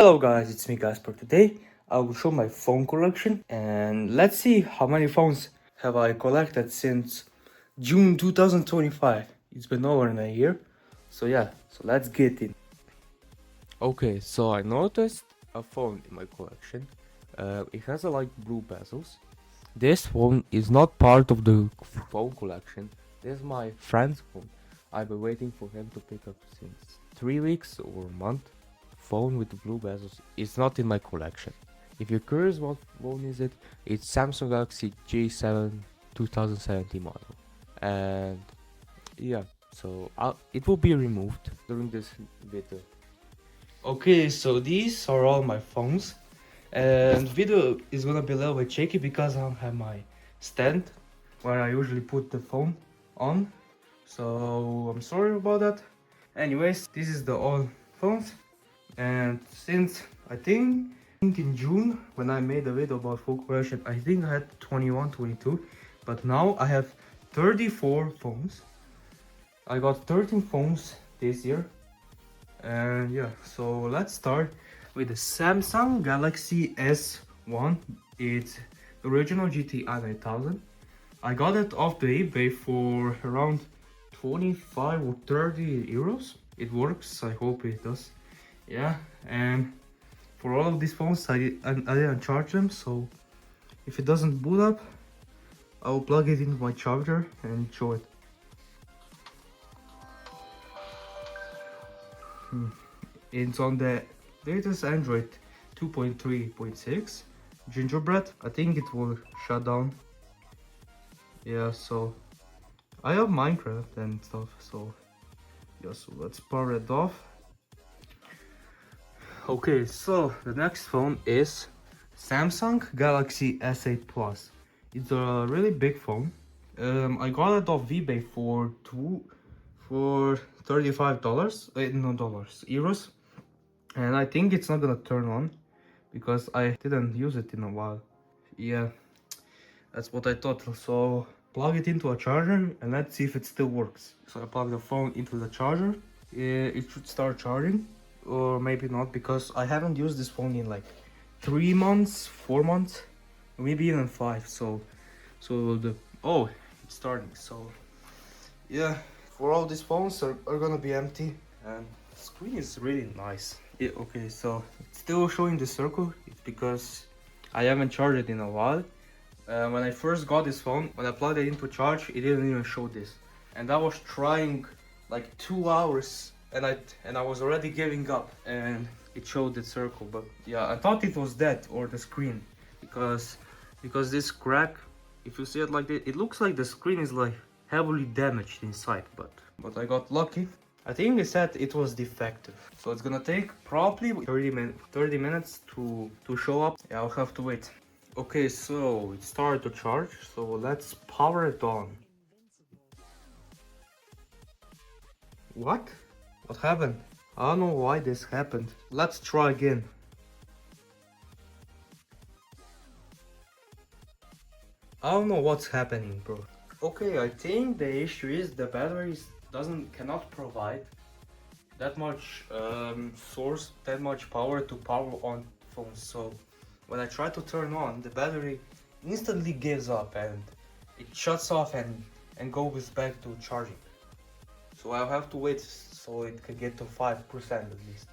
Hello guys, it's me Gasper. Today I will show my phone collection and let's see how many phones have I collected since June 2025. It's been over in a year. So let's get in. Okay, so I noticed a phone in my collection. It has a like blue bezels. This phone is not part of the phone collection. This is my friend's phone. I've been waiting for him to pick up since 3 weeks or a month. Phone with the blue bezels is not in my collection. If you're curious what phone is it, it's Samsung Galaxy J7 2017 model. And yeah, so it will be removed during this video. Okay, so these are all my phones. And video is gonna be a little bit shaky because I don't have my stand where I usually put the phone on. So I'm sorry about that. Anyways, this is the all phones. And since I think in June when I made a video about phone collection, I think I had 21, 22. But now I have 34 phones. I got 13 phones this year. And yeah, so let's start with the Samsung Galaxy S1. It's original GTI 9000. I got it off the eBay for around 25 or 30 euros. It works, I hope it does. Yeah, and for all of these phones I didn't charge them, so if it doesn't boot up, I will plug it into my charger and show it. It's on the latest Android 2.3.6 Gingerbread. I think it will shut down. Yeah, so I have Minecraft and stuff, so yeah, so let's power it off. Okay, so the next phone is Samsung Galaxy S8 Plus. It's a really big phone. I got it off eBay for $35. No dollars, euros. And I think it's not gonna turn on because I didn't use it in a while. Yeah, that's what I thought. So plug it into a charger and let's see if it still works. So I plug the phone into the charger. It should start charging, or maybe not, because I haven't used this phone in like 3 months, 4 months, maybe even 5. So the oh, it's starting. So yeah, for all these phones are gonna be empty, and the screen is really nice. Yeah, okay, so it's still showing the circle. It's because I haven't charged it in a while. When I first got this phone, when I plugged it into charge, it didn't even show this. And I was trying like 2 hours, and I was already giving up, and it showed the circle. But yeah, I thought it was that or the screen, because this crack, if you see it like this, it looks like the screen is like heavily damaged inside. But I got lucky. I think they said it was defective, so it's gonna take probably 30 minutes to show up. Yeah, I'll have to wait. Okay, so it started to charge, so let's power it on. What? What happened? I don't know why this happened. Let's try again. I don't know what's happening, bro. Okay, I think the issue is the batteries cannot provide that much that much power to power on phones. So when I try to turn on, the battery instantly gives up and it shuts off and goes back to charging. So I'll have to wait so it can get to 5% at least.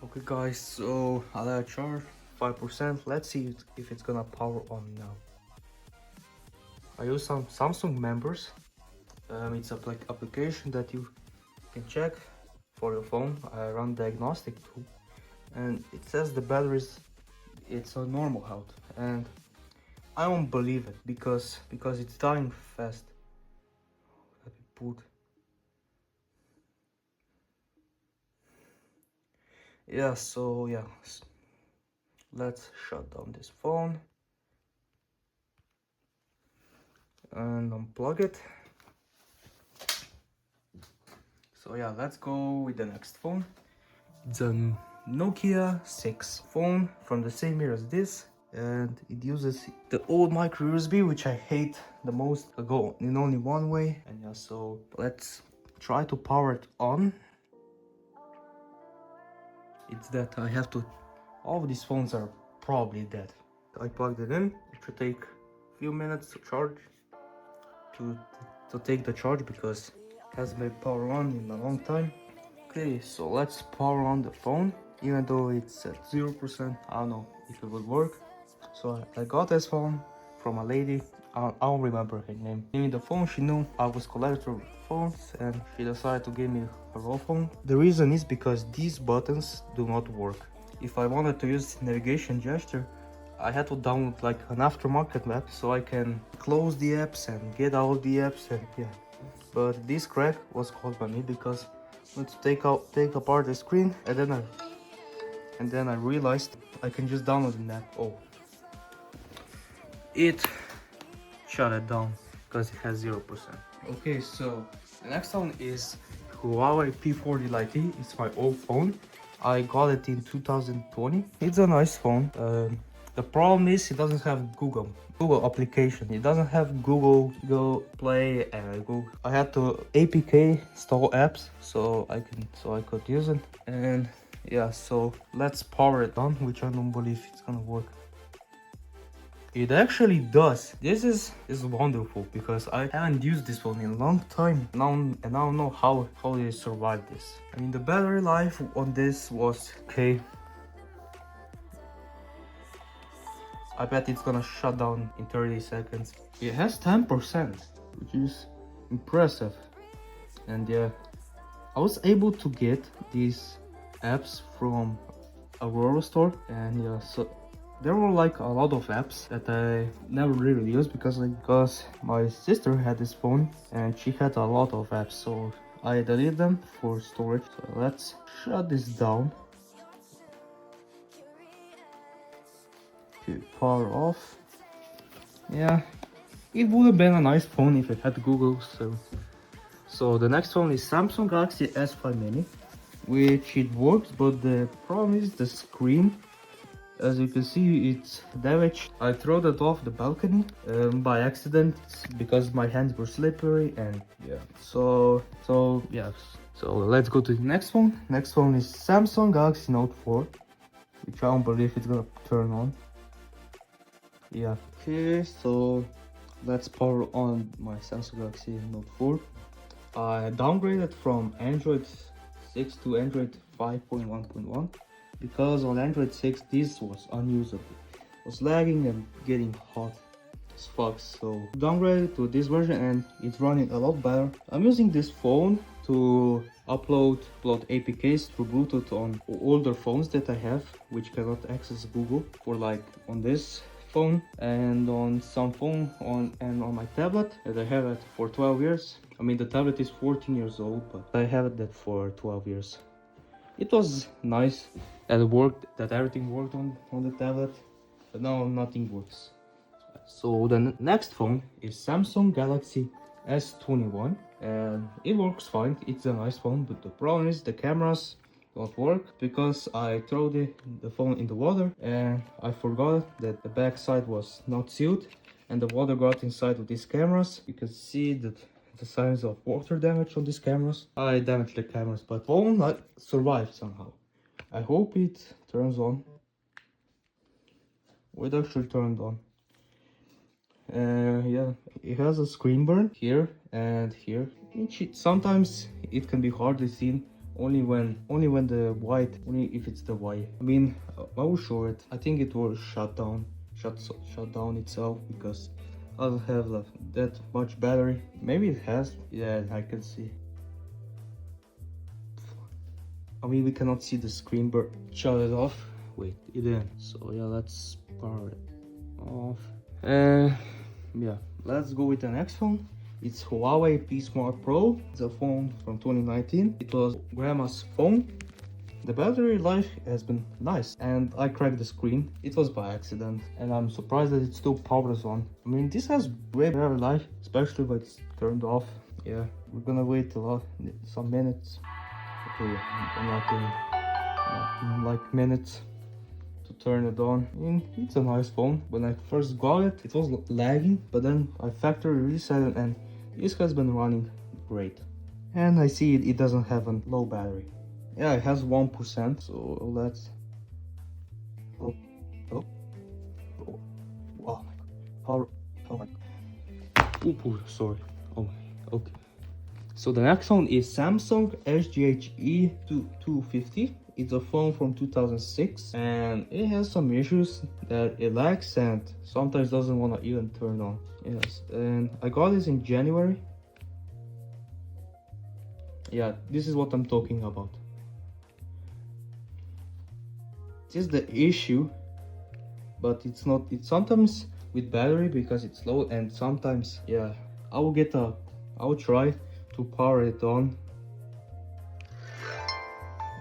Okay guys, so I let it charge 5%. Let's see if it's gonna power on now. I use some Samsung members. It's a application that you can check for your phone. I run diagnostic too, and it says the batteries, it's a normal health, and I don't believe it because it's dying fast. Let me put. Yeah, so yeah, let's shut down this phone and unplug it. So yeah, let's go with the next phone. It's a Nokia 6 phone from the same year as this, and it uses the old micro USB, which I hate the most. I go in only one way, and yeah, so let's try to power it on. it's that I have to, all of these phones are probably dead. I plugged it in. It should take a few minutes to charge, to take the charge, because it hasn't been powered on in a long time. Okay, so let's power on the phone. Even though it's at 0%, I don't know if it would work. So I got this phone from a lady. I don't remember her name. Gave me the phone. She knew I was collector phones, and she decided to give me her old phone. The reason is because these buttons do not work. If I wanted to use navigation gesture, I had to download like an aftermarket map so I can close the apps and get out the apps, and yeah. But this crack was caused by me because I had to take apart the screen, and then I realized I can just download an app. Oh, it shut it down because it has 0%. Okay, so the next one is Huawei P40 Lite. It's my old phone. I got it in 2020. It's a nice phone. The problem is it doesn't have Google application. It doesn't have Google Play and Google. I had to APK install apps so I could use it. And yeah, so let's power it on, which I don't believe it's gonna work. It actually does. This is wonderful because I haven't used this phone in a long time now, and I don't know how they survived this. I mean, the battery life on this was okay. I bet it's gonna shut down in 30 seconds. It has 10%, which is impressive. And yeah, I was able to get these apps from Aurora store, and yeah, so there were like a lot of apps that I never really used because my sister had this phone and she had a lot of apps, so I deleted them for storage. So let's shut this down. Okay, power off. Yeah, it would have been a nice phone if it had Google. So the next one is Samsung Galaxy S5 Mini, which it works, but the problem is the screen. As you can see, it's damaged. I threw it off the balcony by accident because my hands were slippery, and yeah. So yeah. So let's go to the next one. Next one is Samsung Galaxy Note 4, which I don't believe it's gonna turn on. Yeah. Okay, so let's power on my Samsung Galaxy Note 4. I downgraded from Android 6 to Android 5.1.1. because on Android 6 this was unusable. It was lagging and getting hot as fuck, so downgraded to this version and it's running a lot better. I'm using this phone to upload APKs through Bluetooth on older phones that I have, which cannot access Google, for like on this phone and on some phone and on my tablet that I have it for 12 years. I mean, the tablet is 14 years old, but I have it for 12 years. It was nice that it worked, that everything worked on the tablet, but now nothing works. So the next phone is Samsung Galaxy S21, and it works fine. It's a nice phone, but the problem is the cameras don't work because I threw the phone in the water and I forgot that the back side was not sealed and the water got inside of these cameras. You can see that the signs of water damage on these cameras. I damaged the cameras, but phone survived somehow. I hope it turns on. It actually turned on. Yeah, it has a screen burn here and here. Sometimes it can be hardly seen only if it's the white. I mean, I will show it. I think it will shut down itself because I don't have that much battery. Maybe it has. Yeah, I can see. I mean, we cannot see the screen burn. Shut it off. Wait, it didn't. So yeah, let's power it off. Yeah, let's go with the next phone. It's Huawei P Smart Pro. It's a phone from 2019. It was grandma's phone. The battery life has been nice, and I cracked the screen. It was by accident, and I'm surprised that it still powers on. I mean, this has way better life, especially when it's turned off. Yeah, we're gonna wait some minutes. Okay, I'm not doing like minutes to turn it on. I mean, it's a nice phone. When I first got it, it was lagging, but then I factory reset it and this has been running great. And I see it doesn't have a low battery. Yeah, it has 1%. So let's. Oh, oh, oh, oh my god. Power. Oh my god. Ooh, sorry. Oh my. Okay. So the next one is Samsung SGHE 250. It's a phone from 2006 and it has some issues that it lags and sometimes doesn't want to even turn on. Yes, and I got this in January. Yeah, this is what I'm talking about. This is the issue, but it's not. It's sometimes with battery because it's low, and sometimes, yeah, I will try to power it on.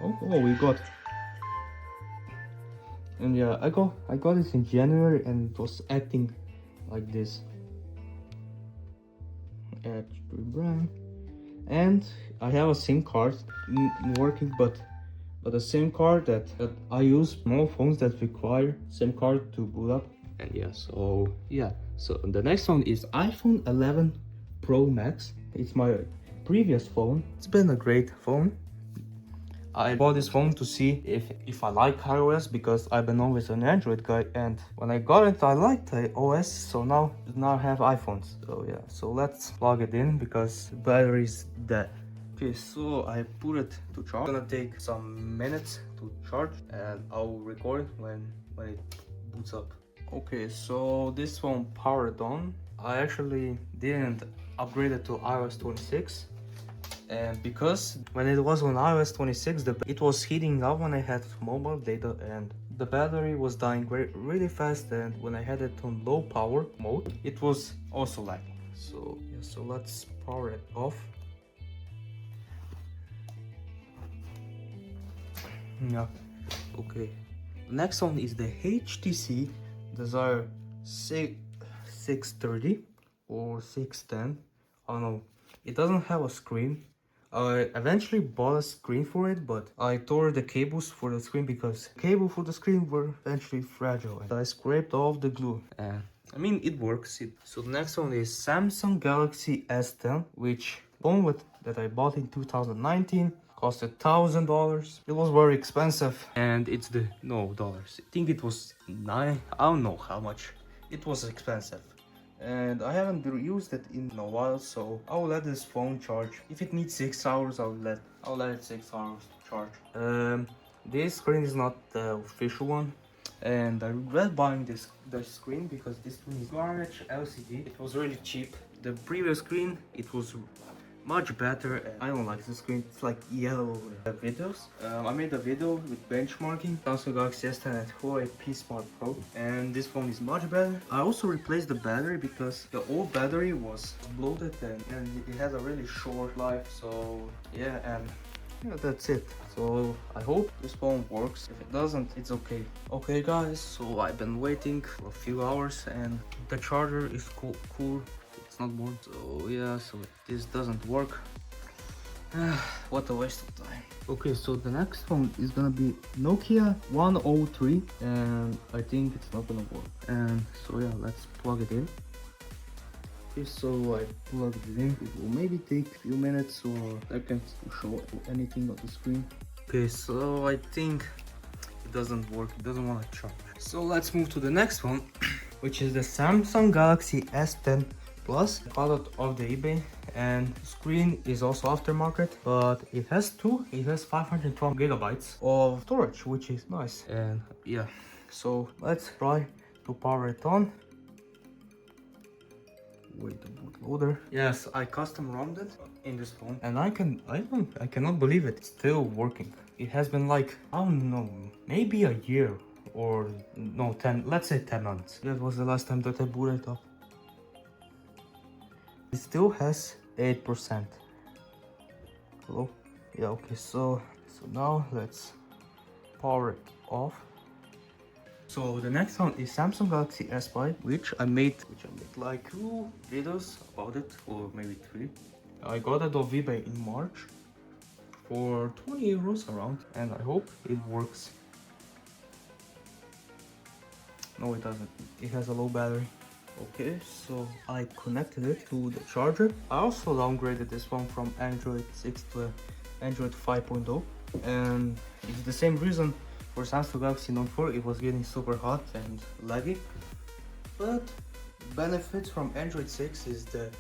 Oh, we got. And yeah, I got this in January and it was acting like this. Add to brand. And I have a SIM card working, but a SIM card that I use more phones that require SIM card to boot up. And yeah, so the next one is iPhone 11 Pro Max. It's my previous phone. It's been a great phone. I bought this phone to see if I like iOS because I've been always an Android guy, and when I got it I liked the OS, so now I have iPhones. So yeah, so let's plug it in because the battery is dead. Okay, so I put it to charge. It's gonna take some minutes to charge and I'll record when it boots up. Okay, so this phone powered on. I actually didn't upgrade it to iOS 26. And because when it was on iOS 26, it was heating up when I had mobile data and the battery was dying really fast, and when I had it on low power mode, it was also lagging. So yeah, so let's power it off. Yeah, okay. Next one is the HTC Desire 630 or 610. I don't know. It doesn't have a screen. I eventually bought a screen for it, but I tore the cables for the screen because the cable for the screen were eventually fragile. And I scraped off the glue. I mean, it works. So the next one is Samsung Galaxy S10, which phone that I bought in 2019. Cost $1,000. It was very expensive, and it's dollars. I think it was nine. I don't know how much. It was expensive. And I haven't used it in a while, so I'll let this phone charge. If it needs 6 hours, I'll let it 6 hours charge. This screen is not the official one, and I regret buying this screen because this screen is garbage LCD. It was really cheap. The previous screen, it was much better. I don't like the screen, it's like yellow. Videos, I made a video with benchmarking Samsung Galaxy S10 and Huawei P Smart Pro, and this phone is much better. I also replaced the battery because the old battery was bloated and it has a really short life. So yeah, and yeah, that's it. So I hope this phone works. If it doesn't, it's okay. Okay guys, so I've been waiting for a few hours and the charger is cool. It's not born. So yeah, so this doesn't work. What a waste of time. Okay, so the next one is gonna be Nokia 103, and I think it's not gonna work. And so yeah, let's plug it in. Okay, so I plugged it in. It will maybe take a few minutes or seconds to show anything on the screen. Okay, so I think it doesn't work. It doesn't want to charge. So let's move to the next one, which is the Samsung Galaxy S10 Plus, product of the eBay, and screen is also aftermarket, but it has 512 gigabytes of storage, which is nice. And yeah, so let's try to power it on. Wait, the bootloader. Yes, I custom ROMmed it in this phone, and I cannot believe it. It's still working. It has been like, I don't know, maybe a year or no, 10, let's say 10 months. That was the last time that I booted it up. It still has 8%. Hello? Yeah, okay, so now let's power it off. So the next one is Samsung Galaxy S5, which I made like 2 videos about it, or maybe 3. I got it off eBay in March for 20 euros around, and I hope it works. No, it doesn't. It has a low battery. Okay, so I connected it to the charger. I also downgraded this one from Android 6 to Android 5.0. and it's the same reason for Samsung Galaxy Note 4 it was getting super hot and laggy. But benefits from Android 6 is that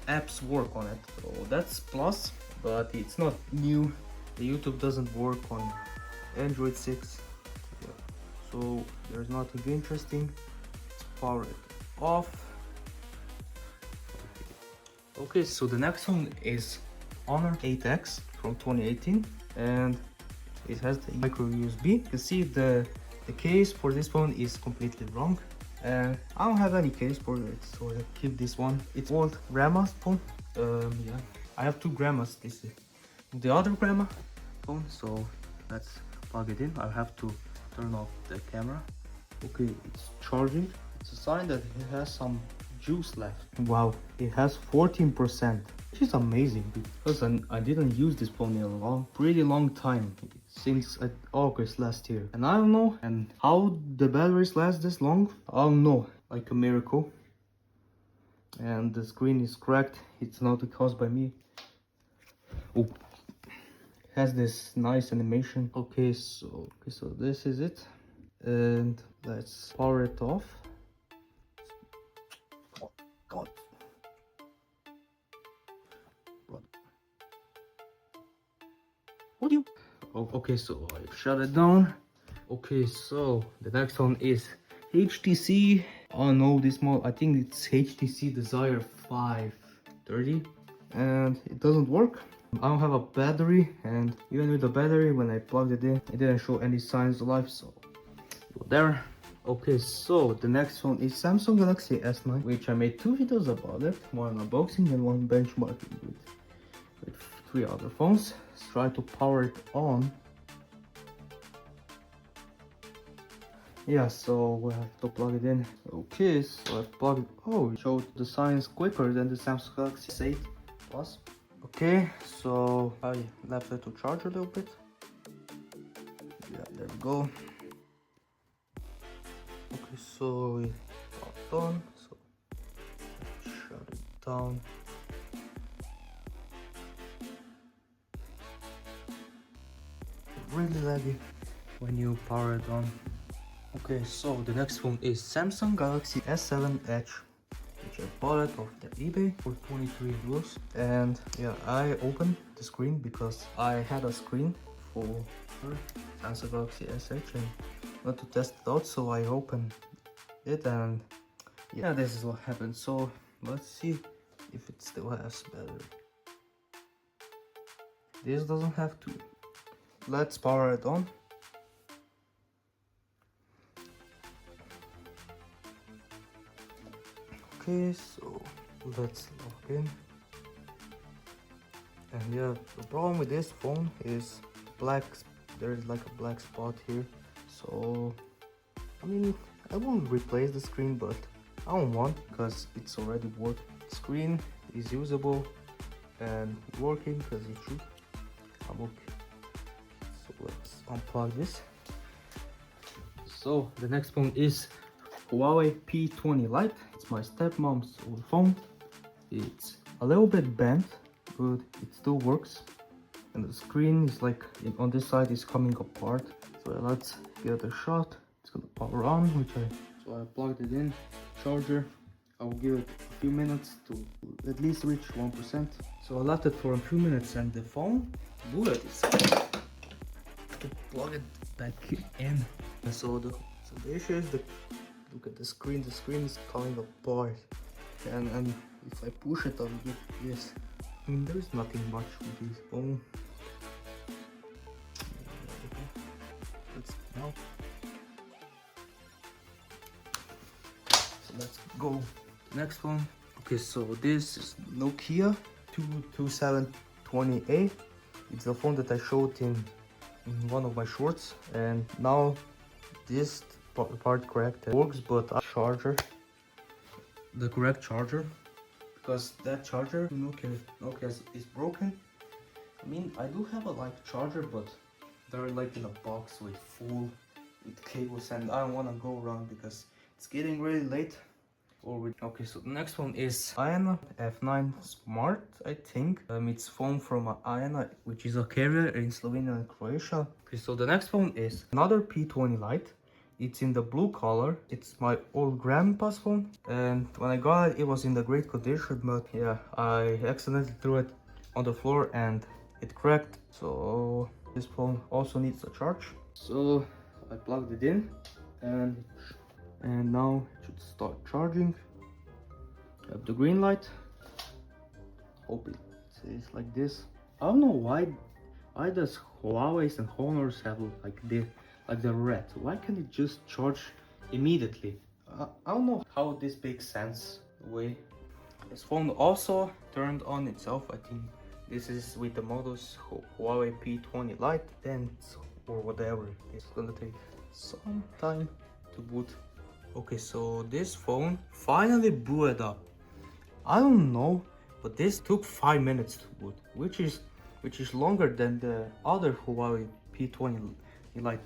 apps work on it, so that's plus, but it's not new. The YouTube doesn't work on Android 6, so there's nothing interesting. Let's power it off. Okay, so the next one is Honor 8X from 2018, and it has the micro USB. You can see the case for this phone is completely wrong, and I don't have any case for it, so I keep this one. It's old grandma's phone. Yeah, I have two grandmas. This is the other grandma phone, so let's plug it in. I have to turn off the camera. Okay, it's charging. It's a sign that it has some juice left. Wow, it has 14%, which is amazing because I didn't use this phone in a pretty long time, since August last year, and I don't know and how the batteries last this long. I don't know, like a miracle. And the screen is cracked. It's not caused by me. Oh, has this nice animation. Okay, so this is it, and let's power it off. God. What do you? Oh, okay, so I shut it down. Okay, so the next one is HTC. Oh no, this model, I think it's HTC Desire 530, and it doesn't work. I don't have a battery, and even with the battery, when I plugged it in, it didn't show any signs of life, so there. Okay, so the next one is Samsung Galaxy S9, which I made two videos about it, one unboxing and one benchmarking with three other phones. Let's try to power it on. Yeah, so we have to plug it in. Okay, so I've plugged it. Oh, it showed the signs quicker than the Samsung Galaxy S8 Plus. Okay, so I left it to charge a little bit. Yeah, there we go. Okay, so it's on, so shut it down. Really laggy when you power it on. Okay, so the next one is Samsung Galaxy S7 Edge, which I bought it off the eBay for 23 euros. And yeah, I opened the screen because I had a screen for Samsung Galaxy S Edge and not to test it out, so I opened it, and yeah, this is what happened. So let's see if it still has battery. This doesn't have to. Let's power it on. Okay, so let's log in. And yeah, the problem with this phone is there is like a black spot here. So I mean, I won't replace the screen, but I don't want, because it's already working. The screen is usable and working because it should. I'm okay. So let's unplug this. So the next phone is Huawei P20 Lite. It's my stepmom's old phone. It's a little bit bent, but it still works. And the screen is like on this side is coming apart. So let's give it a shot. It's gonna power on, so I plugged it in. Charger. I will give it a few minutes to at least reach 1%. So I left it for a few minutes, and the phone booted itself. To plug it back in. So the issue is look at the screen. The screen is coming apart, and if I push it, I'll get this. I mean, there's nothing much with this phone. Now, so let's go. Next one. Okay, so this is Nokia 2720A. It's the phone that I showed in one of my shorts, and now this part correct works, but charger, the correct charger, because that charger Nokia is broken. I mean, I do have a charger, but they're like in a box with cables, and I don't want to go around because it's getting really late. Okay, so the next one is Ayana F9 Smart, I think. It's phone from Ayana, which is a carrier in Slovenia and Croatia. Okay, so the next one is another P20 Lite. It's in the blue color. It's my old grandpa's phone, and when I got it, it was in the great condition, but yeah, I accidentally threw it on the floor and it cracked. So this phone also needs a charge. So I plugged it in, and now it should start charging. I have the green light. Hope it says like this. I don't know why does Huawei's and Honors have like the red? Why can't it just charge immediately? I don't know how this makes sense. Way this phone also turned on itself. I think this is with the models Huawei P20 Lite 10 or whatever. It's gonna take some time to boot. Okay, so this phone finally booted up. I don't know, but this took 5 minutes to boot, which is longer than the other Huawei P20 Lite.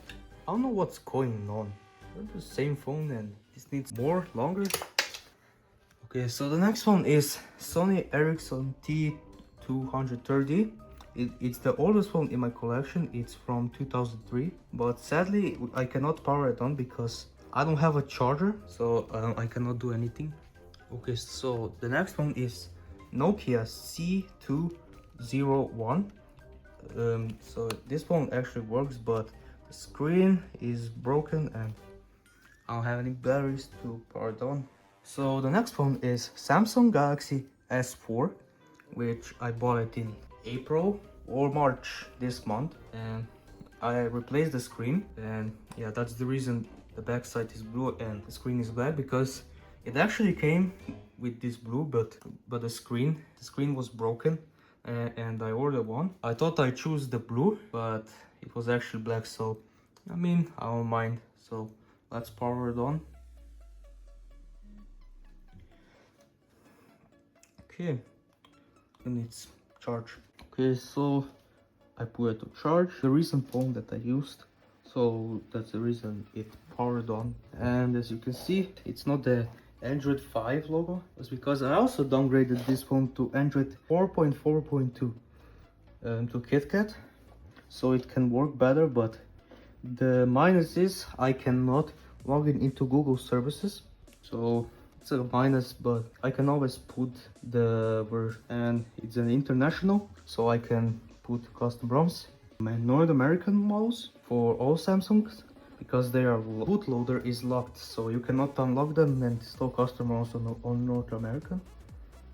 I don't know what's going on. They're the same phone and this needs longer. Okay, so the next one is Sony Ericsson T230. It's the oldest phone in my collection. It's from 2003, but sadly I cannot power it on because I don't have a charger, so I cannot do anything. Okay, so the next one is Nokia C201. So this phone actually works, but the screen is broken and I don't have any batteries to power it on. So the next phone is Samsung Galaxy S4, which I bought it in April or March this month, and I replaced the screen, and yeah, that's the reason the back side is blue and the screen is black, because it actually came with this blue, but the screen was broken, and I ordered one. I thought I choose the blue, but it was actually black, so I mean, I don't mind. So let's power it on. Okay, and it's charged. Okay, so I put it to charge the recent phone that I used, so that's the reason it powered on. And as you can see, it's not the Android 5 logo. It's because I also downgraded this phone to Android 4.4.2 to KitKat, so it can work better. But the minus is I cannot log in into Google services, so it's a minus, but I can always put the version, and it's an international, so I can put custom ROMs. My North American models for all Samsungs, because their bootloader is locked, so you cannot unlock them and install custom ROMs on North American.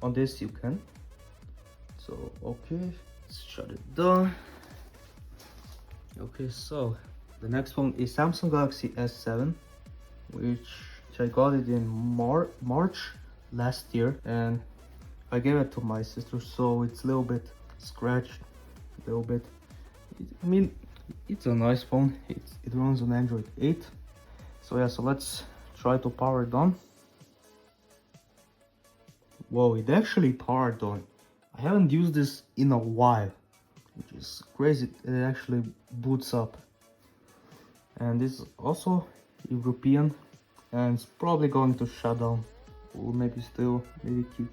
On this you can. So okay, let's shut it down. Okay, so the next one is Samsung Galaxy S7, which I got it in March last year, and I gave it to my sister, so it's a little bit scratched, a little bit. I mean, it's a nice phone. It runs on Android 8. So yeah, so let's try to power it on. Whoa, it actually powered on. I haven't used this in a while, which is crazy. It actually boots up. And this is also European, and it's probably going to shut down, or maybe keep.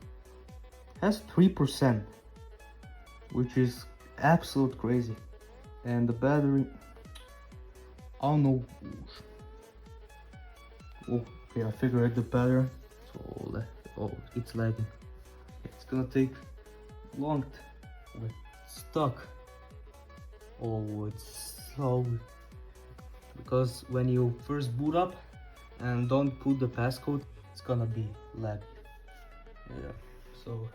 Has 3%, which is absolute crazy. And the battery, I don't know. Okay, I figured out the pattern. So it's lagging. It's gonna take long. Wait, stuck. Oh, it's slow. Because when you first boot up and don't put the passcode, it's gonna be laggy. Yeah. So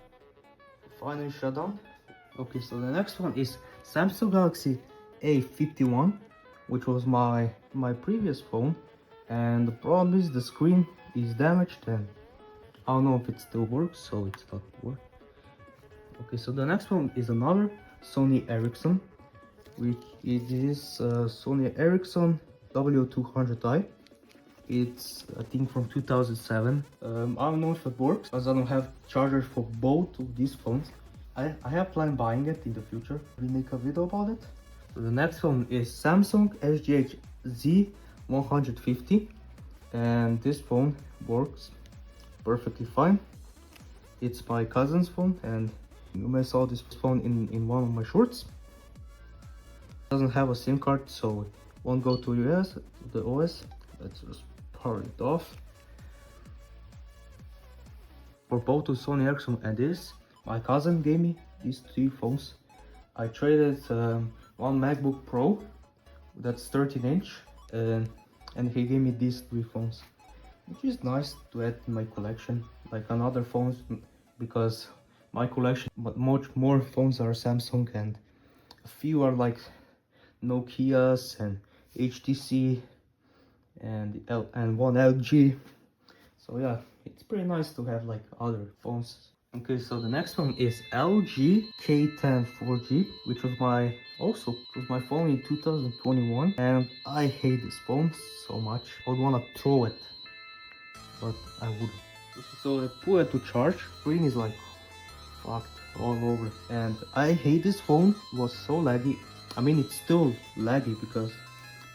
finally shut down. Okay, so the next one is Samsung Galaxy A51, which was my previous phone, and the problem is the screen is damaged, and I don't know if it still works, so it's not working. Okay, so the next one is another Sony Ericsson, which is Sony Ericsson W200i. It's I think from 2007. I don't know if it works, as I don't have chargers for both of these phones. I have planned buying it in the future. We make a video about it. So the next one is Samsung SGH Z150, and this phone works perfectly fine. It's my cousin's phone, and you may saw this phone in one of my shorts. Doesn't have a SIM card, so it won't go to US, the OS. Let's just power it off. For both the Sony Ericsson and this, my cousin gave me these three phones. I traded one MacBook Pro that's 13-inch, and he gave me these three phones, which is nice to add in my collection, like another phones, because my collection, but much more phones are Samsung, and a few are like Nokia's and HTC and one LG. So yeah, it's pretty nice to have like other phones. Okay, so the next one is LG K10 4G, which was my phone in 2021, and I hate this phone so much. I would wanna throw it, but I wouldn't. So I put it to charge. Screen is like fucked all over, and I hate this phone. It was so laggy. I mean, it's still laggy because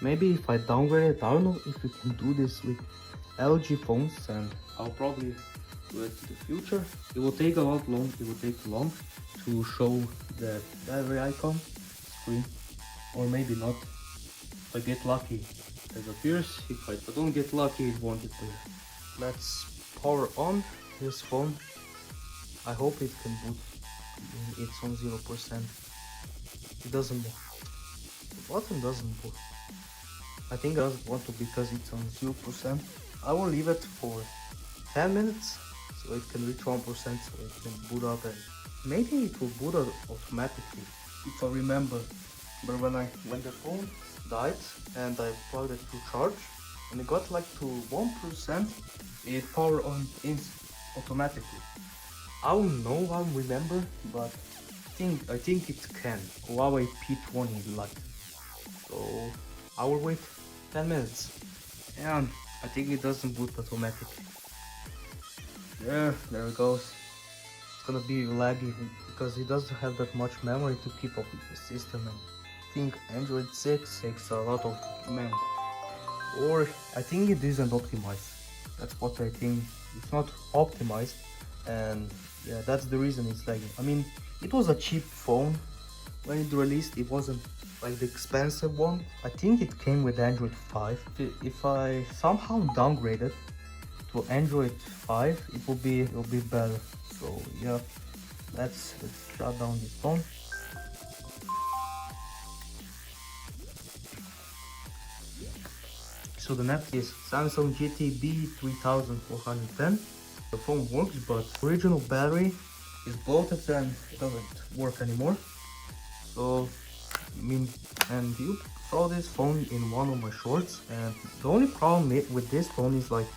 maybe if I downgrade it, I don't know if you can do this with LG phones, and I'll probably do it in the future. It will take long to show the battery icon screen, or maybe not. If I get lucky, it appears. If I don't get lucky, it won't appear. Let's power on this phone. I hope it can boot. It's on 0%. It doesn't move. The button doesn't move. I think I doesn't want to because it's on 0%. I will leave it for 10 minutes so it can reach 1%, so it can boot up, and maybe it will boot up automatically if I remember. But when the phone died and I plugged it to charge and it got like to 1%, it powered on automatically. I don't know, I don't remember, but I think it can. Huawei P20 like. So I will wait 10 minutes, and I think it doesn't boot automatically. There it goes. It's gonna be laggy because it doesn't have that much memory to keep up with the system, and I think Android 6 takes a lot of memory. Or I think it isn't optimized. That's what I think. It's not optimized, and yeah, that's the reason it's lagging. I mean, it was a cheap phone when it released. It wasn't like the expensive one. I think it came with Android 5. If I somehow downgrade it to Android 5, it will be better. So yeah, let's shut down this phone. So the next is Samsung GT B3410. The phone works, but original battery is bloated and it doesn't work anymore. So I mean, and you saw this phone in one of my shorts, and the only problem with this phone is like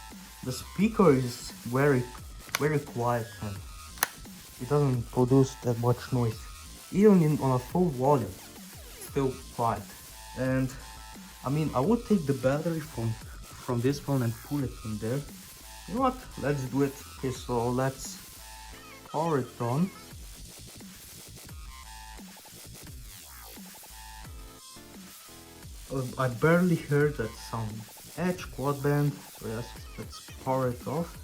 the speaker is very quiet, and it doesn't produce that much noise. Even on a full volume, it's still quiet. And I mean, I would take the battery from this phone and pull it in there. You know what? Let's do it. Okay, so let's power it on. I barely heard that sound. Edge quad band. So yes, let's power it off.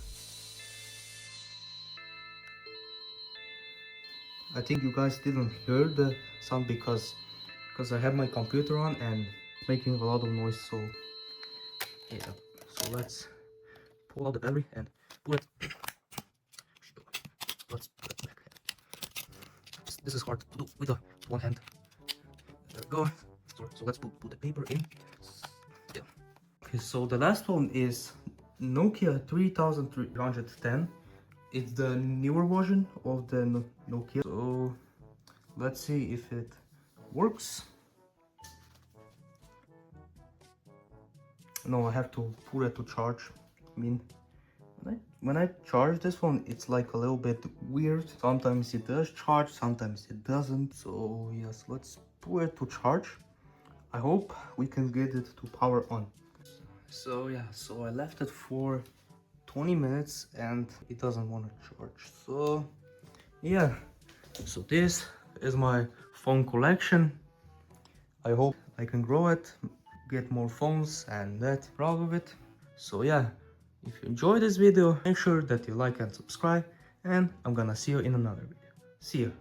I think you guys didn't hear the sound because I have my computer on and making a lot of noise. So yeah, so let's pull out the battery and put it. Let's put it back. This is hard to do with one hand. There we go. So let's put the paper in. Yeah. Okay, so the last one is Nokia 3310. It's the newer version of the Nokia. So let's see if it works. No, I have to put it to charge. I mean, when I charge this phone, it's like a little bit weird. Sometimes it does charge, sometimes it doesn't. So yes, let's put it to charge. I hope we can get it to power on. So yeah, so I left it for 20 minutes and it doesn't want to charge. So yeah, so this is my phone collection. I hope I can grow it, get more phones, and that proud of it. So yeah, If you enjoyed this video, make sure that you like and subscribe, and I'm gonna see you in another video. See you.